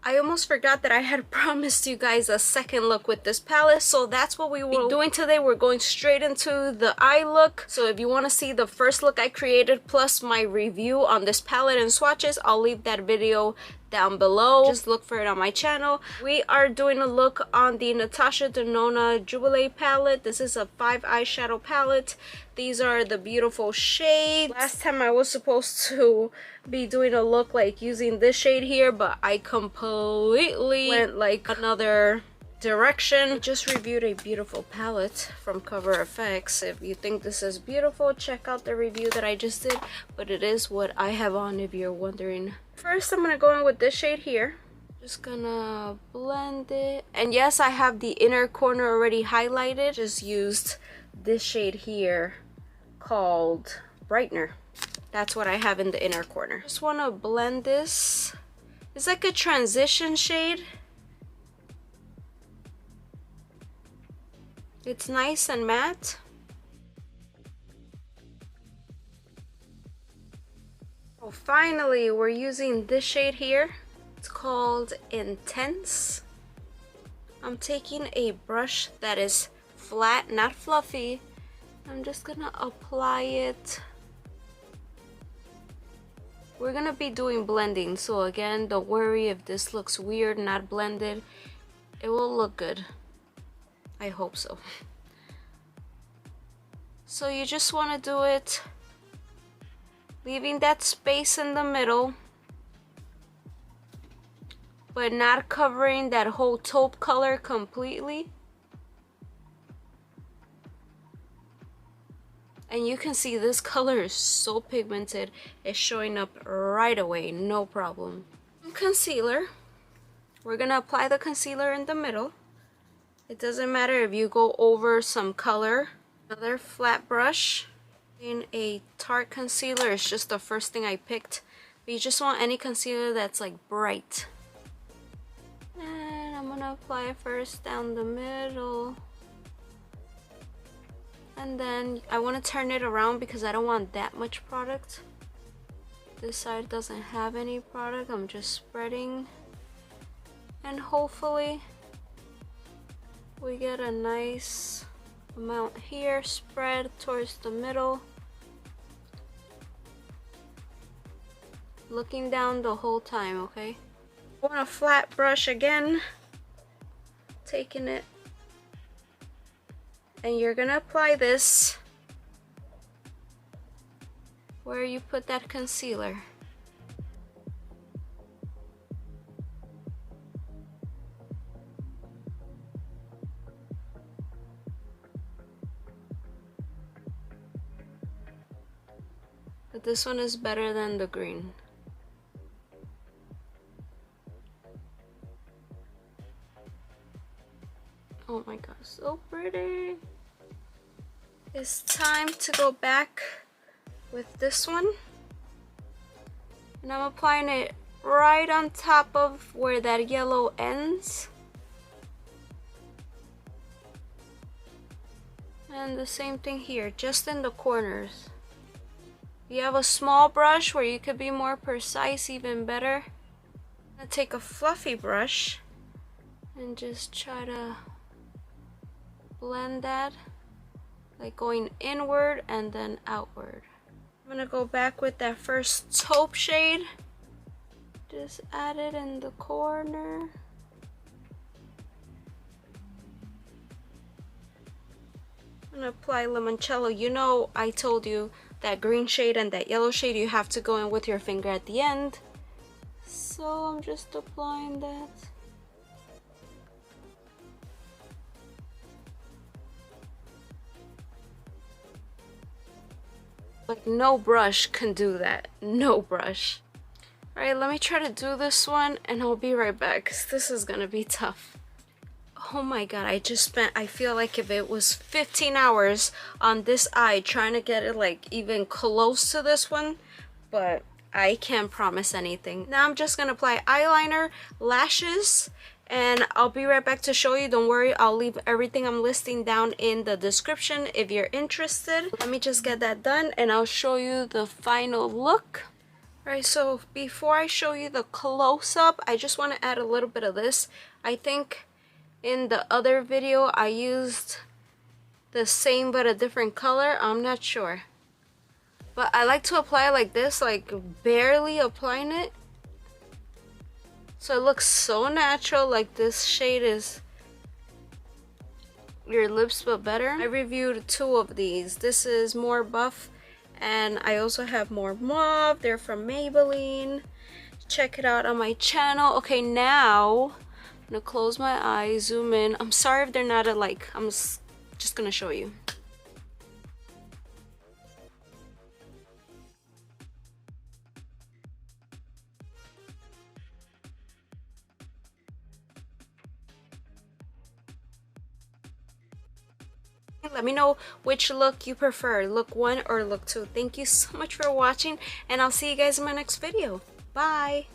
I almost forgot that I had promised you guys a second look with this palette, so that's what we will be doing today. We're going straight into the eye look. So if you want to see the first look I created plus my review on this palette and swatches, I'll leave that video down below. Just look for it on my channel. We are doing a look on the Natasha Denona Jubilee palette. This is a 5 eyeshadow palette. These are the beautiful shades. Last time I was supposed to be doing a look like using this shade here, but I completely went like another direction. I just reviewed a beautiful palette from Cover FX. If you think this is beautiful, check out the review that I just did, but it is what I have on if you're wondering. First, I'm gonna go in with this shade here. Just gonna blend it, and yes, I have the inner corner already highlighted. Just used this shade here called Brightener. That's what I have in the inner corner. Just want to blend this. It's like a transition shade. It's nice and matte. Oh, finally, we're using this shade here. It's called Intense. I'm taking a brush that is flat, not fluffy. I'm just gonna apply it. We're gonna be doing blending, so again, don't worry if this looks weird, not blended. It will look good. I hope so. So you just want to do it, leaving that space in the middle, but not covering that whole taupe color completely. And you can see this color is so pigmented, it's showing up right away, no problem. Concealer. We're gonna apply the concealer in the middle. It doesn't matter if you go over some color. Another flat brush. In a Tarte concealer, it's just the first thing I picked. But you just want any concealer that's like bright. And I'm gonna apply it first down the middle. And then I want to turn it around because I don't want that much product. This side doesn't have any product. I'm just spreading. And hopefully we get a nice amount here. Spread towards the middle. Looking down the whole time, okay? I want a flat brush again. Taking it. And you're gonna apply this where you put that concealer. But this one is better than the green. Oh my god, so pretty. It's time to go back with this one. And I'm applying it right on top of where that yellow ends. And the same thing here, just in the corners. If you have a small brush where you could be more precise, even better. I'm gonna take a fluffy brush and just try to blend that, like going inward and then outward. I'm gonna go back with that first taupe shade. Just add it in the corner. I'm gonna apply limoncello. You know, I told you that green shade and that yellow shade, you have to go in with your finger at the end. So I'm just applying that. Like no brush can do that. No brush. Alright, let me try to do this one and I'll be right back because this is gonna be tough. Oh my god, I just spent, I feel like if it was 15 hours on this eye trying to get it like even close to this one, but I can't promise anything. Now I'm just gonna apply eyeliner, lashes, and I'll be right back to show you. Don't worry, I'll leave everything I'm listing down in the description if you're interested. Let me just get that done and I'll show you the final look. Alright, so before I show you the close-up, I just want to add a little bit of this. I think in the other video I used the same but a different color. I'm not sure. But I like to apply it like this, like barely applying it. So it looks so natural, like this shade is your lips but better. I reviewed 2 of these. This is more buff, and I also have more mauve. They're from Maybelline. Check it out on my channel. Okay, now I'm gonna close my eyes, zoom in. I'm sorry if they're not alike. I'm just gonna show you. Let me know which look you prefer, look 1 or look 2. Thank you so much for watching, and I'll see you guys in my next video. Bye!